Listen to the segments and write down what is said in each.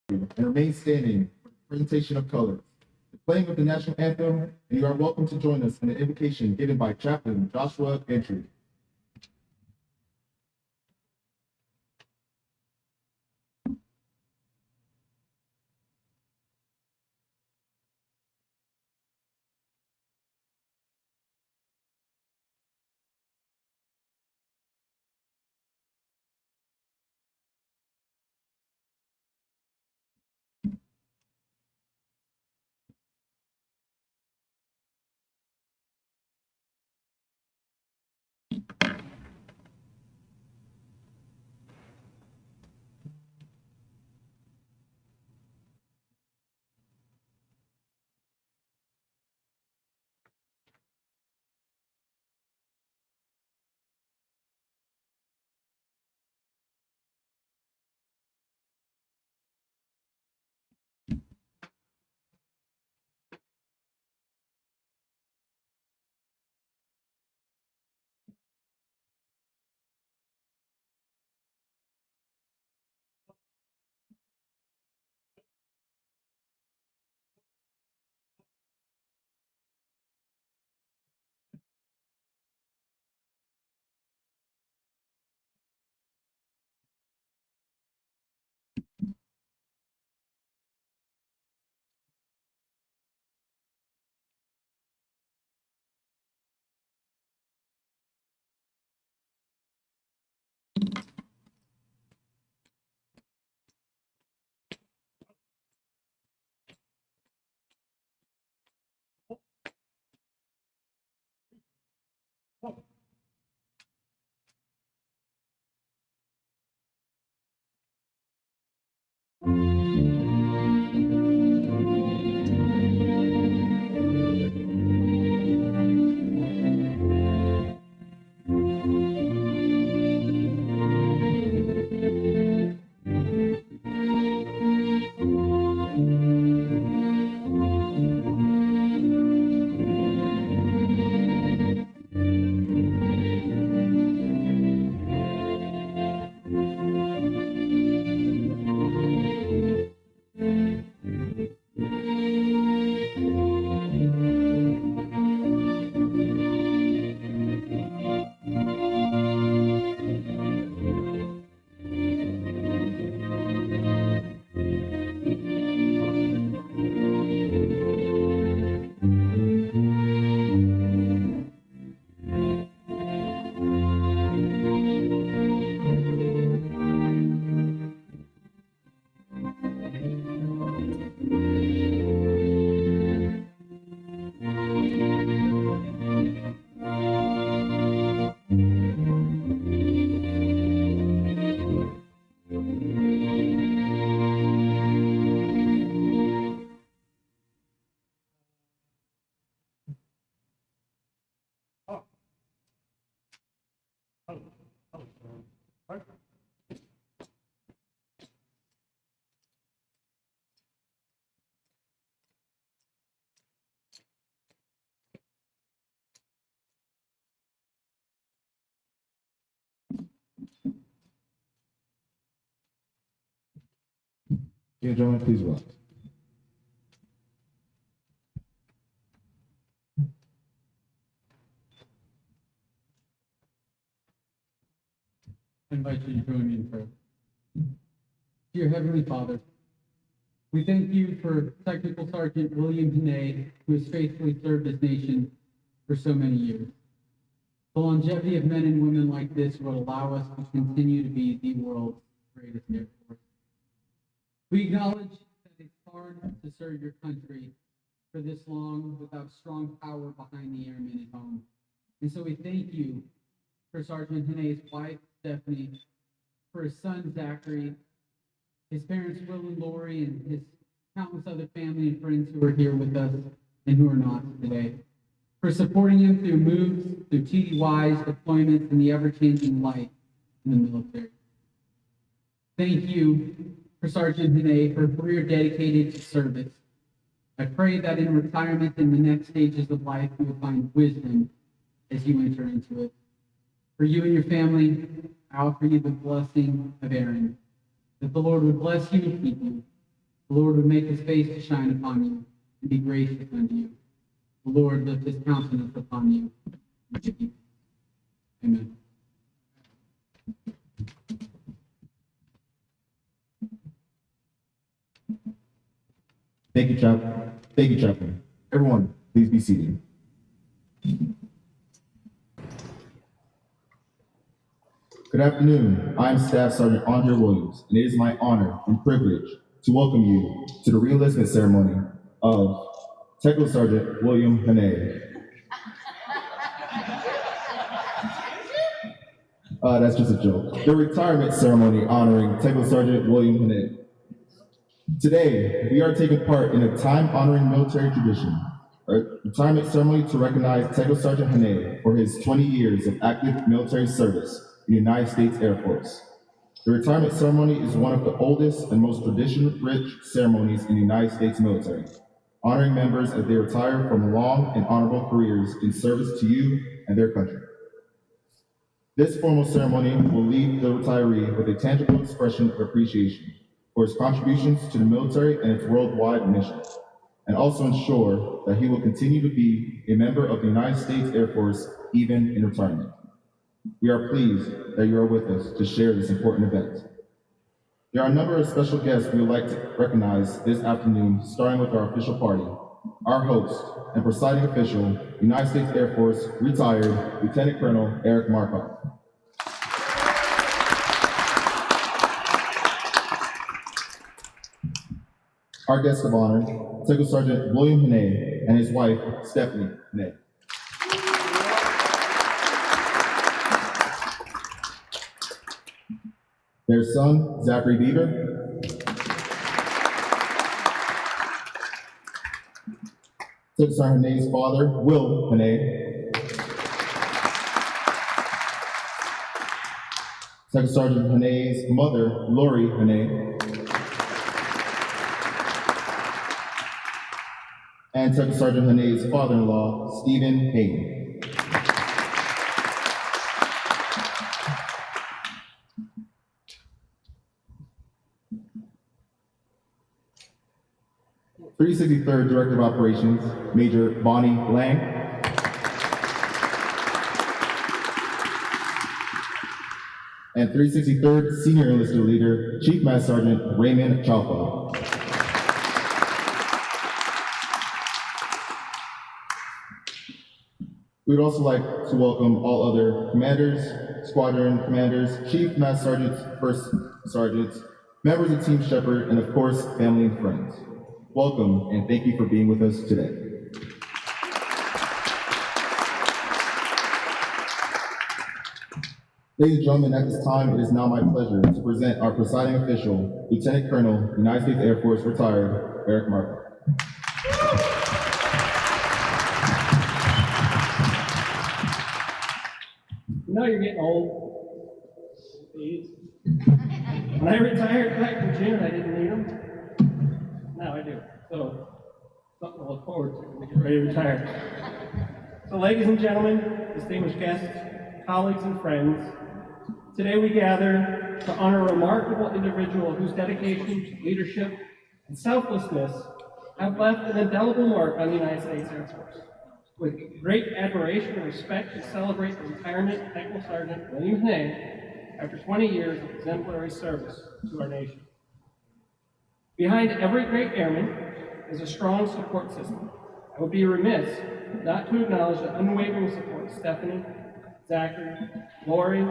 and remain standing for the presentation of colors, the playing of the national anthem, and you are welcome to join us in the invocation given by Chaplain Joshua Gentry. Dear gentlemen, please rise. I invite you to join me in prayer. Dear Heavenly Father, we thank you for Technical Sergeant William Hannay, who has faithfully served his nation for so many years. The longevity of men and women like this will allow us to continue to be the world's greatest Air Force. We acknowledge that it's hard to serve your country for this long without strong power behind the airmen at home. And so we thank you for Sergeant Hannay's wife, Stephanie, for his son, Zachary, his parents, Will and Lori, and his countless other family and friends who are here with us and who are not today, for supporting him through moves, through TDYs, deployments, and the ever-changing life in the military. Thank you for Sergeant Hannay for a career dedicated to service. I pray that in retirement and the next stages of life, you will find wisdom as you enter into it. For you and your family, I offer you the blessing of Aaron, that the Lord would bless you and keep you, The Lord would make his face to shine upon you and be gracious unto you. The Lord lift his countenance upon you and give you. Amen. Thank you, Chaplain. Thank you, Chaplain. Everyone, please be seated. Good afternoon. I'm Staff Sergeant Andre Williams, and it is my honor and privilege to welcome you to the reenlistment ceremony of Technical Sergeant William Hannay. That's just a joke. The retirement ceremony honoring Technical Sergeant William Hannay. Today, we are taking part in a time-honoring military tradition, a retirement ceremony to recognize Technical Sergeant Hannay for his 20 years of active military service in the United States Air Force. The retirement ceremony is one of the oldest and most tradition-rich ceremonies in the United States military, honoring members as they retire from long and honorable careers in service to you and their country. This formal ceremony will leave the retiree with a tangible expression of appreciation for his contributions to the military and its worldwide mission, and also ensure that he will continue to be a member of the United States Air Force even in retirement. We are pleased that you are with us to share this important event. There are a number of special guests we would like to recognize this afternoon, starting with our official party. Our host and presiding official, United States Air Force retired Lieutenant Colonel Eric Markov. Our guest of honor, Technical Sergeant William Hannay and his wife, Stephanie Hannay. Their son, Zachary Beaver. Technical Sergeant Hannay's father, Will Hannay. Technical Sergeant Hannay's mother, Lori Hannay. And Technical Sergeant Hannay's father-in-law, Stephen Hayden. .363rd Director of Operations, Major Bonnie Lang. And 363rd Senior Enlisted Leader, Chief Master Sergeant Raymond Chalfa. We would also like to welcome all other commanders, squadron commanders, chief master sergeants, first sergeants, members of Team Shepherd, and of course, family and friends. Welcome, and thank you for being with us today. Ladies and gentlemen, at this time, it is now my pleasure to present our presiding official, Lieutenant Colonel, United States Air Force, retired, Eric Markov. You know you're getting old. Please. When I retired back in June, I didn't need them. Now I do. So, something to look forward to when we get ready to retire. So, ladies and gentlemen, distinguished guests, colleagues, and friends, today we gather to honor a remarkable individual whose dedication, leadership, and selflessness have left an indelible mark on the United States Air Force. With great admiration and respect, we celebrate the retirement of Technical Sergeant William Hannay after 20 years of exemplary service to our nation. Behind every great airman is a strong support system. I would be remiss not to acknowledge the unwavering support of Stephanie, Zachary, Lori,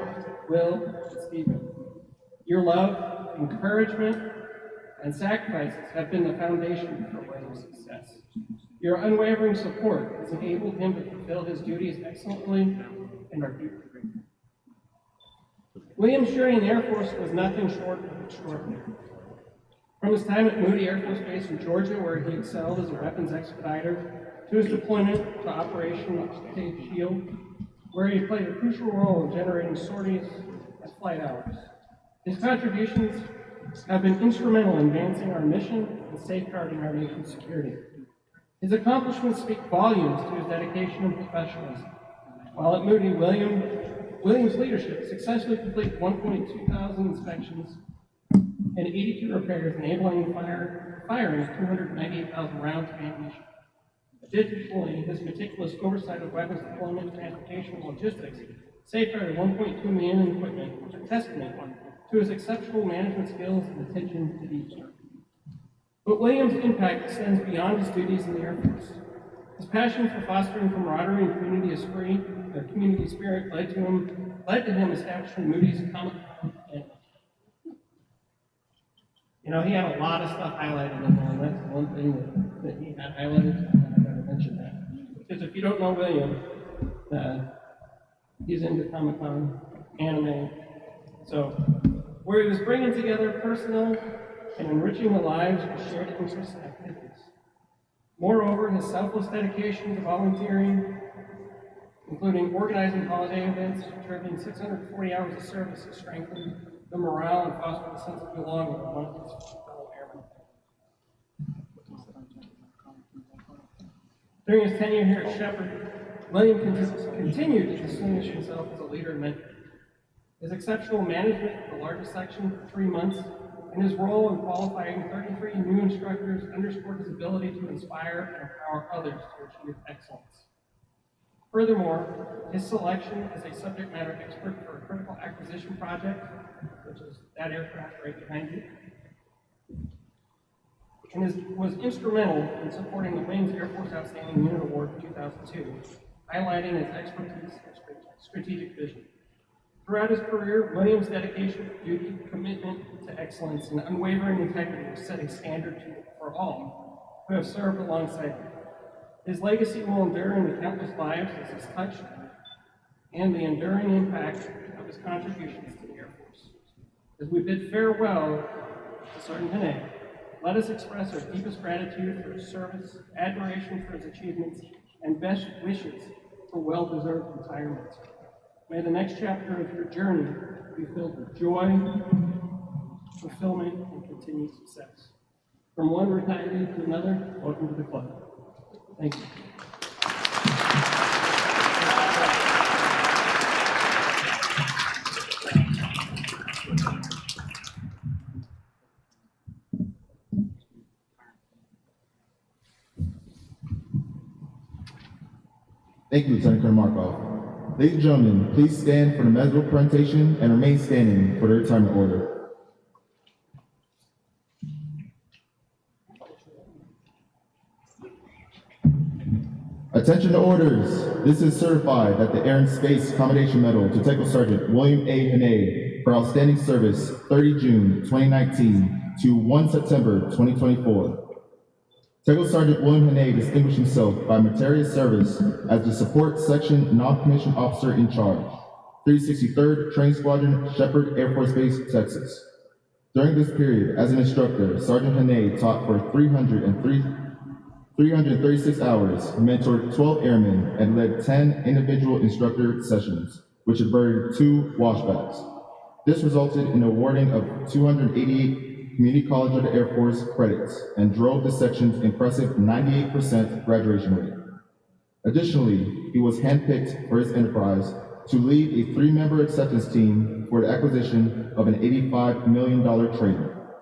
Will, and Stephen. Your love, encouragement, and sacrifices have been the foundation for William's success. Your unwavering support has enabled him to fulfill his duties excellently and are deeply grateful. William's journey in the Air Force was nothing short of extraordinary. From his time at Moody Air Force Base in Georgia, where he excelled as a weapons expediter, to his deployment to Operation Safe Shield, where he played a crucial role in generating sorties as flight hours. His contributions have been instrumental in advancing our mission and safeguarding our nation's security. His accomplishments speak volumes to his dedication and professionalism. While at Moody, Williams' leadership successfully completed 1.2 thousand inspections and 82 repairs, enabling firing of 298,000 rounds of ammunition. Additionally, his meticulous oversight of weapons deployment, transportation, and logistics safeguarded 1.2 million in equipment, which are testament to his exceptional management skills and attention to detail. But Williams' impact extends beyond his duties in the Air Force. His passion for fostering camaraderie and community spirit led to him establishing Moody's Comic. You know, he had a lot of stuff highlighted in there, and that's one thing that he had highlighted, and I gotta mention that. Because if you don't know William, he's into Comic-Con, anime. So, where he was bringing together personal and enriching the lives with shared interests and activities. Moreover, his selfless dedication to volunteering, including organizing holiday events, contributing 640 hours of service to strengthen the morale and foster a sense of belonging among his fellow airmen. During his tenure here at Shepherd, William continued to distinguish himself as a leader and mentor. His exceptional management of the largest section for 3 months and his role in qualifying 33 new instructors underscored his ability to inspire and empower others to achieve excellence. Furthermore, his selection as a subject matter expert for a critical acquisition project, which is that aircraft right behind you, and was instrumental in supporting the Wings Air Force Outstanding Unit Award in 2002, highlighting his expertise and strategic vision. Throughout his career, Williams' dedication to duty, commitment to excellence, and unwavering integrity have set a standard for all who have served alongside him. His legacy will endure in the countless lives as he's touched and the enduring impact of his contributions to the Air Force. As we bid farewell to Sergeant Hannay, let us express our deepest gratitude for his service, admiration for his achievements, and best wishes for well-deserved retirement. May the next chapter of your journey be filled with joy, fulfillment, and continued success. From one retiree to another, welcome to the club. Thank you. Thank you, Lieutenant Colonel Markov. Ladies and gentlemen, please stand for the medical presentation and remain standing for the retirement order. Attention to orders. This is certified that the Air and Space Commendation Medal to Technical Sergeant William A. Hannay for outstanding service 30 June 2019 to 1 September 2024. Technical Sergeant William Hannay distinguished himself by meritorious service as the Support Section Non-Commissioned Officer in Charge, 363rd Training Squadron, Shepherd Air Force Base, Texas. During this period, as an instructor, Sergeant Hannay taught for 336 hours, mentored 12 airmen, and led 10 individual instructor sessions, which averted 2 washbacks. This resulted in awarding of 288 Community College of the Air Force credits and drove the section's impressive 98% graduation rate. Additionally, he was handpicked for his enterprise to lead a 3-member acceptance team for the acquisition of an $85 million trainer.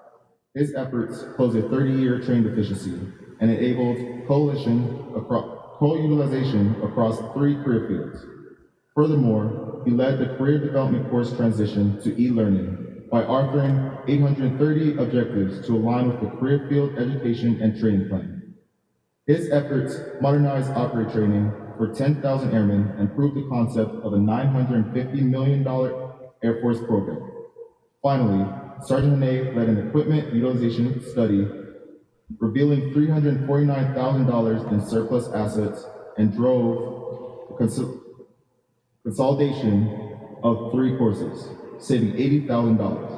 His efforts closed a 30-year training deficiency and enabled co-utilization across 3 career fields. Furthermore, he led the career development course transition to e-learning by authoring 830 objectives to align with the career field education and training plan. His efforts modernized operator training for 10,000 airmen and proved the concept of a $950 million Air Force program. Finally, Sergeant Hannay led an equipment utilization study revealing $349,000 in surplus assets and drove consolidation of 3 courses, saving $80,000.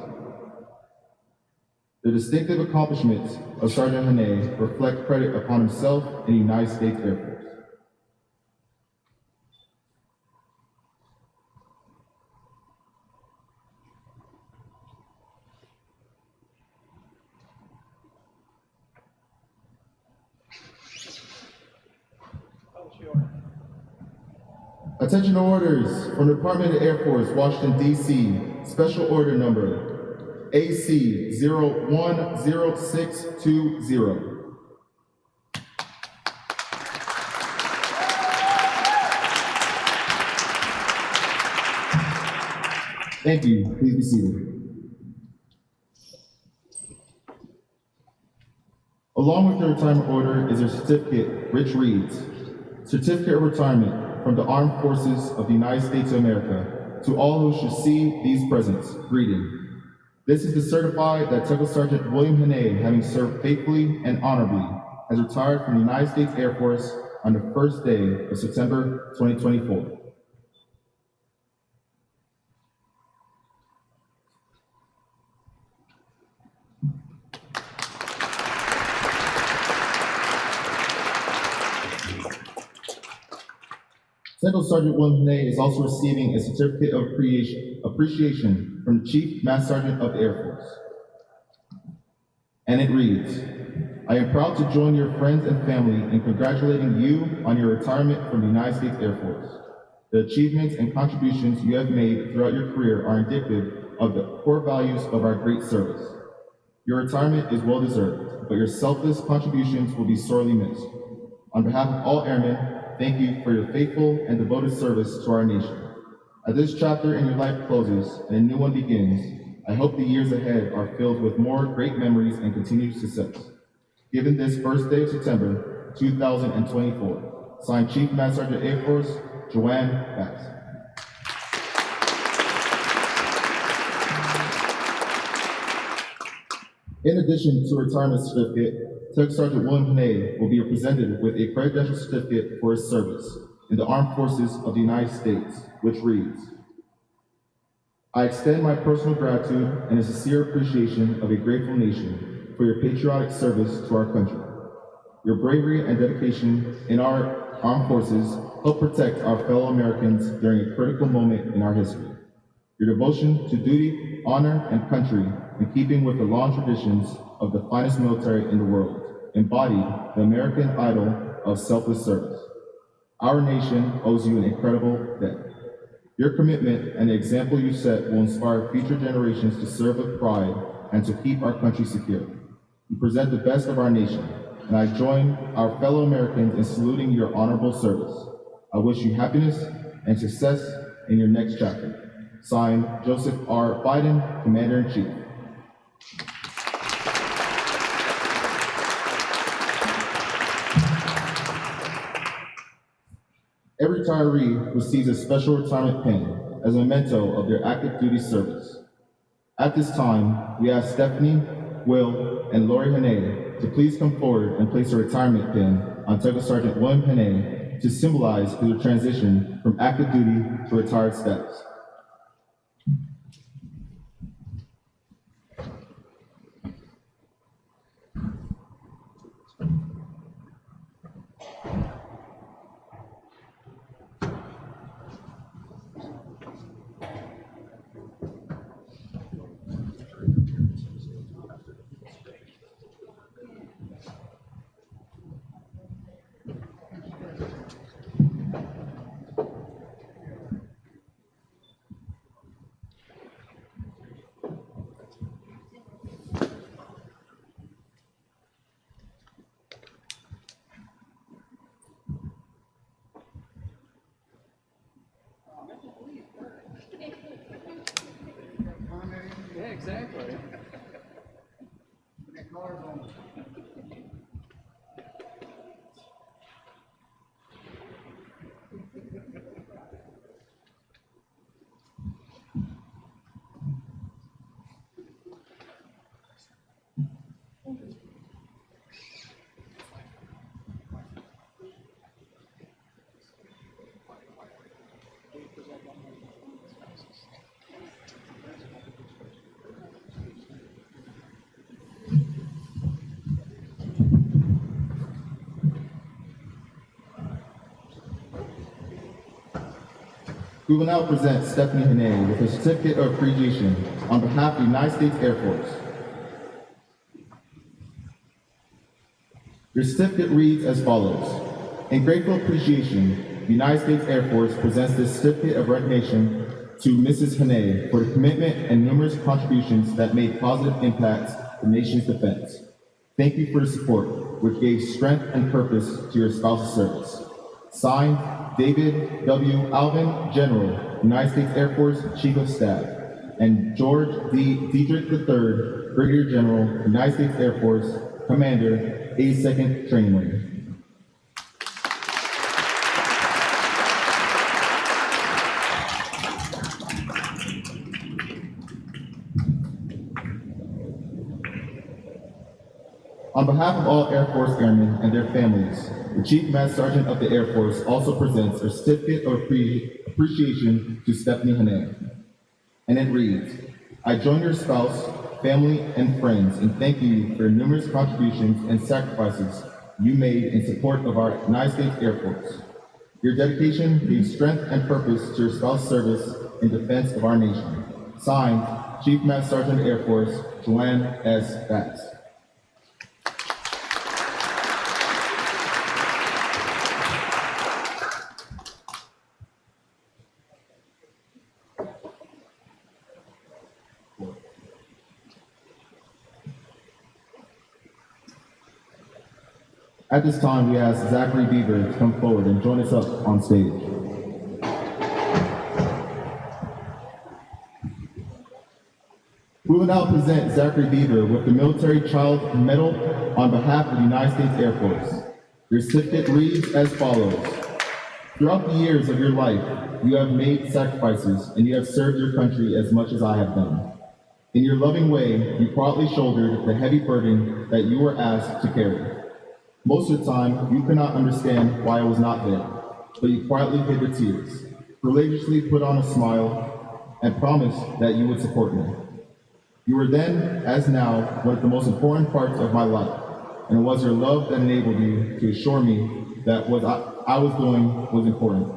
The distinctive accomplishments of Sergeant Hannay reflect credit upon himself and the United States Air Force. Attention to orders from the Department of the Air Force, Washington, D.C., Special Order Number AC 010620. Thank you. Please be seated. Along with your retirement order is your certificate, which reads, Certificate of Retirement from the Armed Forces of the United States of America. To all who should see these presents, greeting. This is to certify that Technical Sergeant William Hannay, having served faithfully and honorably, has retired from the United States Air Force on the first day of September 2024. Technical Sergeant William Hannay is also receiving a certificate of appreciation from the Chief Master Sergeant of the Air Force. And it reads, I am proud to join your friends and family in congratulating you on your retirement from the United States Air Force. The achievements and contributions you have made throughout your career are indicative of the core values of our great service. Your retirement is well deserved, but your selfless contributions will be sorely missed. On behalf of all airmen, thank you for your faithful and devoted service to our nation. As this chapter in your life closes and a new one begins, I hope the years ahead are filled with more great memories and continued success. Given this first day of September 2024, signed Chief Master Sergeant Air Force, Joanne Bass. In addition to a retirement certificate, Tech Sergeant William Hannay will be presented with a presidential certificate for his service in the Armed Forces of the United States, which reads, I extend my personal gratitude and a sincere appreciation of a grateful nation for your patriotic service to our country. Your bravery and dedication in our armed forces help protect our fellow Americans during a critical moment in our history. Your devotion to duty, honor, and country, in keeping with the long traditions of the finest military in the world, embody the American idol of selfless service. Our nation owes you an incredible debt. Your commitment and the example you set will inspire future generations to serve with pride and to keep our country secure. You present the best of our nation, and I join our fellow Americans in saluting your honorable service. I wish you happiness and success in your next chapter. Signed, Joseph R. Biden, Commander-in-Chief. Every retiree receives a special retirement pin as a memento of their active duty service. At this time, we ask Stephanie, Will, and Lori Hannay to please come forward and place a retirement pin on Technical Sergeant William Hannay to symbolize his transition from active duty to retired status. Yeah, exactly. We will now present Stephanie Hannay with a certificate of appreciation on behalf of the United States Air Force. Your certificate reads as follows. In grateful appreciation, the United States Air Force presents this certificate of recognition to Mrs. Hannay for the commitment and numerous contributions that made positive impacts to the nation's defense. Thank you for the support, which gave strength and purpose to your spouse's service. Signed, David W. Alvin, General, United States Air Force Chief of Staff, and George D. Diedrich III, Brigadier General, United States Air Force, Commander, 82nd Training Wing. On behalf of all Air Force Airmen and their families, the Chief Master Sergeant of the Air Force also presents a certificate of appreciation to Stephanie Hannay. And it reads, I join your spouse, family, and friends in thanking you for your numerous contributions and sacrifices you made in support of our United States Air Force. Your dedication gave strength and purpose to your spouse's service in defense of our nation. Signed, Chief Master Sergeant of the Air Force, Joanne S. Bass. At this time, we ask Zachary Beaver to come forward and join us up on stage. We will now present Zachary Beaver with the Military Child Medal on behalf of the United States Air Force. Your certificate reads as follows. Throughout the years of your life, you have made sacrifices and you have served your country as much as I have done. In your loving way, you proudly shouldered the heavy burden that you were asked to carry. Most of the time, you could not understand why I was not there, but you quietly hid the tears, courageously put on a smile, and promised that you would support me. You were then, as now, one of the most important parts of my life, and it was your love that enabled you to assure me that what I was doing was important.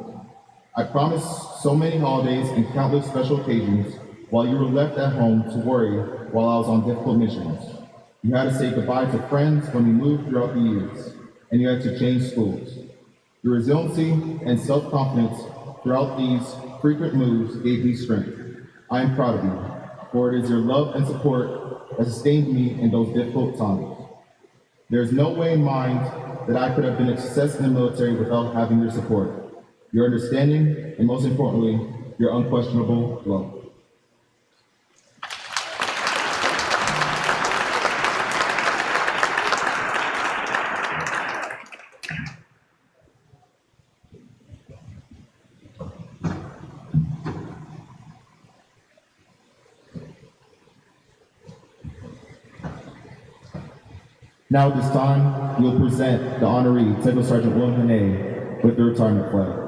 I promised so many holidays and countless special occasions while you were left at home to worry while I was on difficult missions. You had to say goodbye to friends when we moved throughout the years, and you had to change schools. Your resiliency and self-confidence throughout these frequent moves gave me strength. I am proud of you, for it is your love and support that sustained me in those difficult times. There is no way in mind that I could have been a success in the military without having your support, your understanding, and most importantly, your unquestionable love. Now at this time, we'll present the honoree, Technical Sergeant William Hannay, with the retirement flag.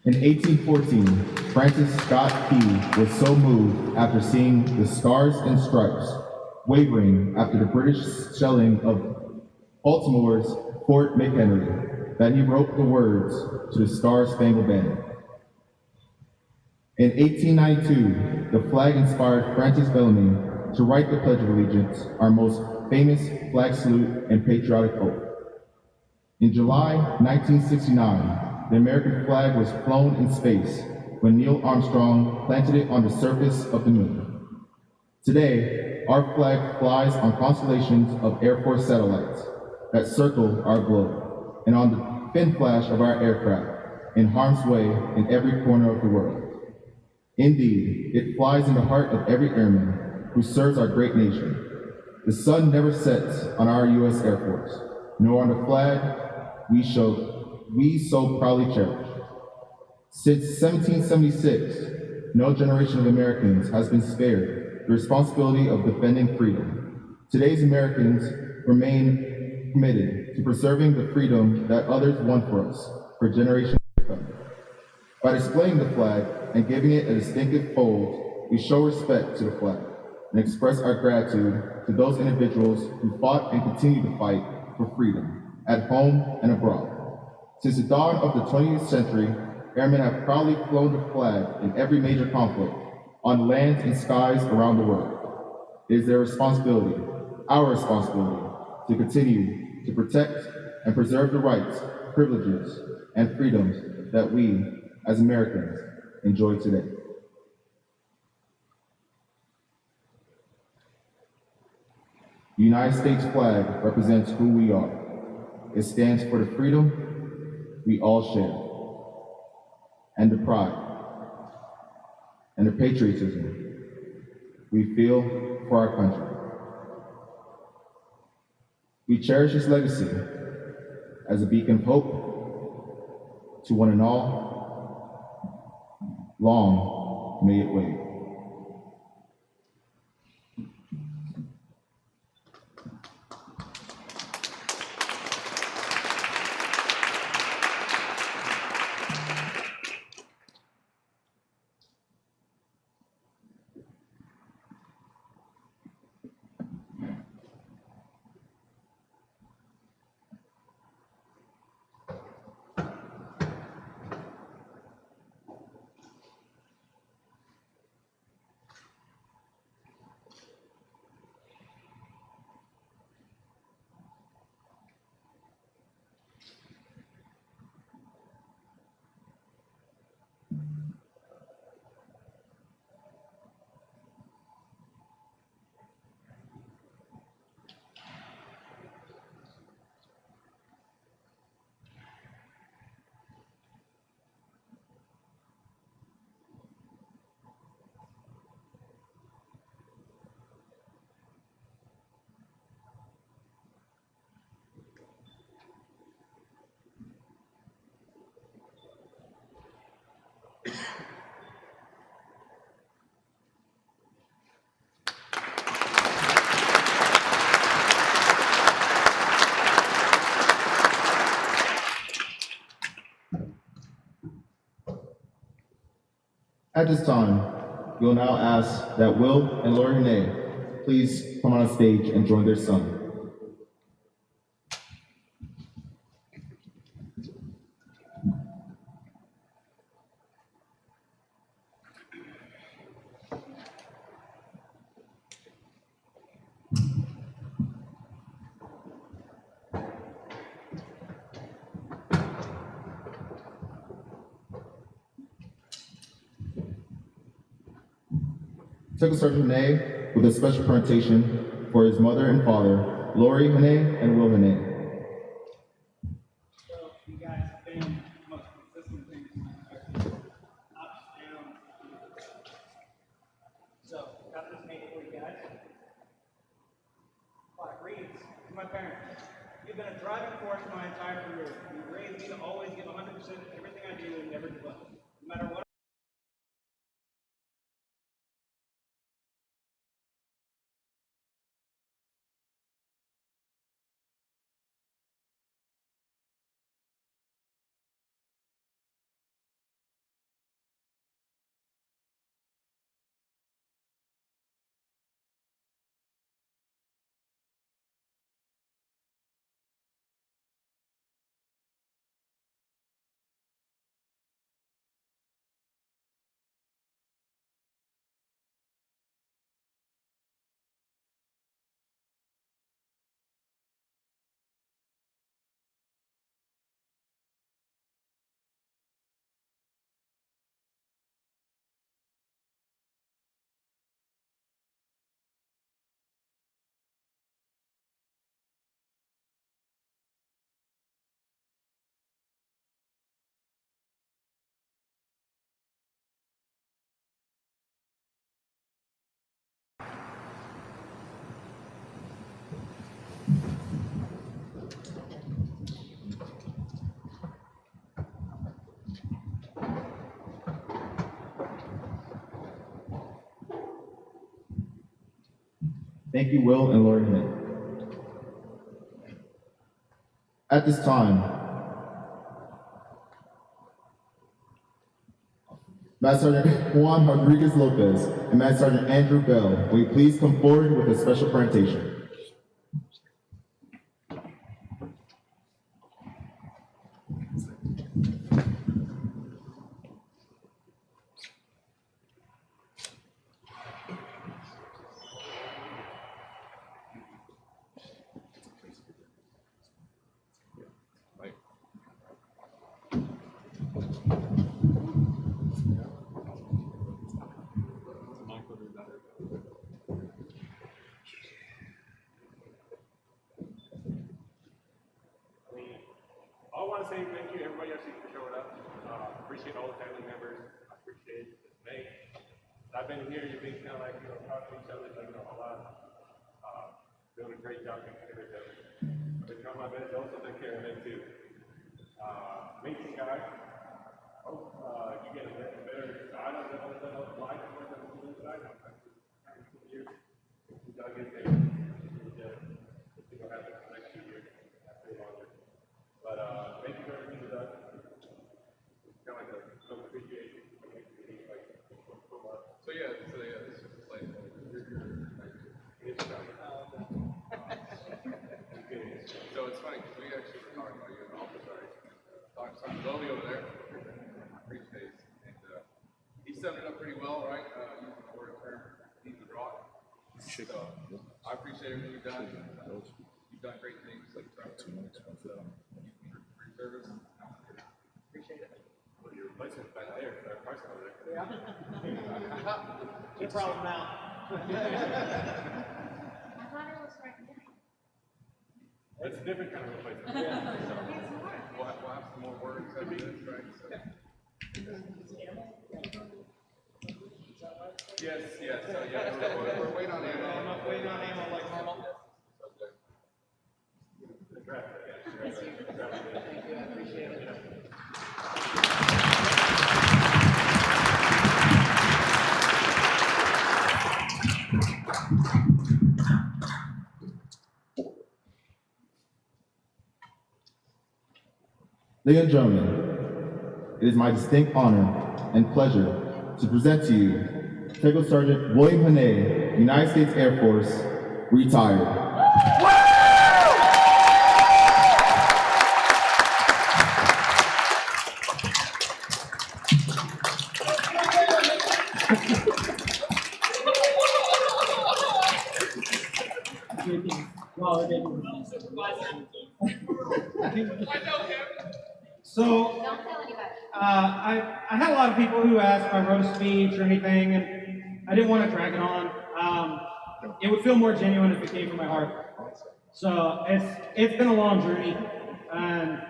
In 1814, Francis Scott Key was so moved after seeing the Stars and Stripes wavering after the British shelling of Baltimore's Fort McHenry that he wrote the words to the Star-Spangled Banner. In 1892, the flag inspired Francis Bellamy to write the Pledge of Allegiance, our most famous flag salute and patriotic oath. In July 1969, the American flag was flown in space when Neil Armstrong planted it on the surface of the moon. Today, our flag flies on constellations of Air Force satellites that circle our globe and on the fin flash of our aircraft in harm's way in every corner of the world. Indeed, it flies in the heart of every airman who serves our great nation. The sun never sets on our U.S. Air Force, nor on the flag we so proudly cherish. Since 1776, no generation of Americans has been spared the responsibility of defending freedom. Today's Americans remain committed to preserving the freedom that others won for us for generations to come. By displaying the flag and giving it a distinctive fold, we show respect to the flag and express our gratitude to those individuals who fought and continue to fight for freedom at home and abroad. Since the dawn of the 20th century, airmen have proudly flown the flag in every major conflict on lands and skies around the world. It is their responsibility, our responsibility, to continue to protect and preserve the rights, privileges, and freedoms that we, as Americans, enjoy today. The United States flag represents who we are. It stands for the freedom we all share, and the pride and the patriotism we feel for our country. We cherish its legacy as a beacon of hope to one and all. Long may it wave. At this time, we'll now ask that Will and Lori Hannay please come on stage and join their son. Second Sergeant Hannay with a special presentation for his mother and father, Lori Hannay and Will Hannay. So you guys have been the most consistent thing in my life. Ups, downs. So got this made for you guys. Well, it reads to my parents. You've been a driving force my entire career. You've raised me to always give 100% in everything I do and never give up. No matter what Thank you, Will and Lori Hannay. At this time, Master Sergeant Juan Rodriguez Lopez and Master Sergeant Andrew Bell, will you please come forward with a special presentation? I want to say thank you, everybody else for showing up. Appreciate all the family members. I appreciate May. I've been here. You've been kind of like, talking to each other, like, a lot. Doing a great job taking care of each other. I've been trying my best to also take care of them too. Amazing guy. Hope you get a better side of the life and what I'm doing tonight. I'm actually trying to years. You gotta get there. I think I'll have it for the next few years. After longer. But thank you for everything you've done. It's kind of like a appreciation. So this is like so it's funny because we actually were talking about you in the office, right? Talking to Lily over there, free space, and he summed it up pretty well, right? Using the word term, needs to draw. So I appreciate everything you've done. You've done great things. Like 2 minutes. Free service. Appreciate it. Well, your replacement's back there. Our car's over there. Yeah. Your problem now. I thought it was right there. It's a different kind of replacement. We'll have some more words after this, right? So. Yes. So we're waiting on ammo. I'm waiting on ammo like normal. Thank you, I appreciate it. Ladies and gentlemen, it is my distinct honor and pleasure to present to you Technical Sergeant William Hannay, United States Air Force, retired. So, Don't tell anybody. I had a lot of people who asked if I wrote a speech or anything, and I didn't want to drag it on. It would feel more genuine if it came from my heart. So it's been a long journey, and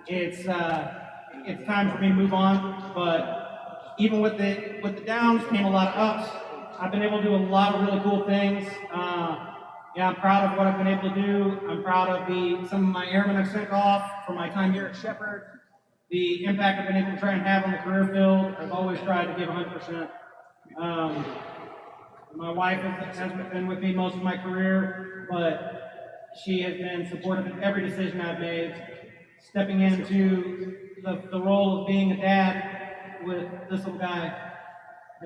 it's time for me to move on. But even with the downs came a lot of ups. I've been able to do a lot of really cool things. I'm proud of what I've been able to do. I'm proud of some of my airmen I've sent off for my time here at Shepherd. The impact I've been able to try and have on the career field. I've always tried to give 100%. My wife has been with me most of my career, but she has been supportive in every decision I've made. Stepping into the role of being a dad with this little guy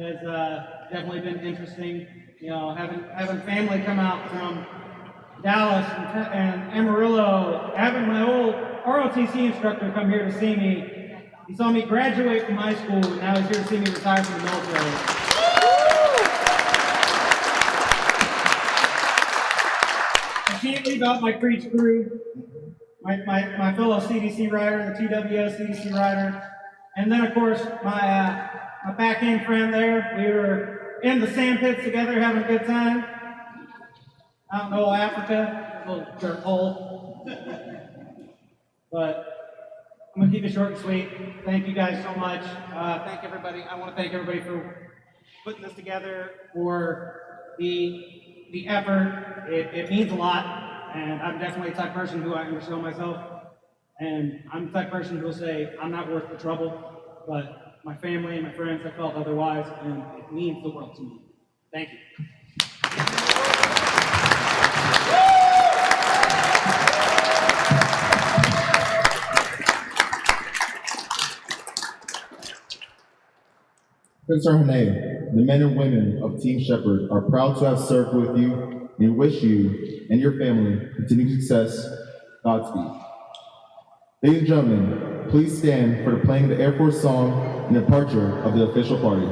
has definitely been interesting. Having family come out from Dallas and Amarillo, having my old ROTC instructor come here to see me. He saw me graduate from high school, and now he's here to see me retire from the military. I can't leave out my preach crew, my fellow CDC rider, the TWO CDC rider, and then of course my back-end friend there. We were in the sand pits together having a good time. Out in old Africa, a little dirt hole. But I'm gonna keep it short and sweet. Thank you guys so much. Thank everybody. I want to thank everybody for putting this together, for the effort. It means a lot, and I'm definitely the type of person who I undersell myself. And I'm the type of person who will say I'm not worth the trouble, but my family and my friends have felt otherwise, and it means the world to me. Thank you. Mr. Hannay, the men and women of Team Shepherd are proud to have served with you and wish you and your family continued success. Godspeed. Ladies and gentlemen, please stand for the playing of the Air Force song and departure of the official party.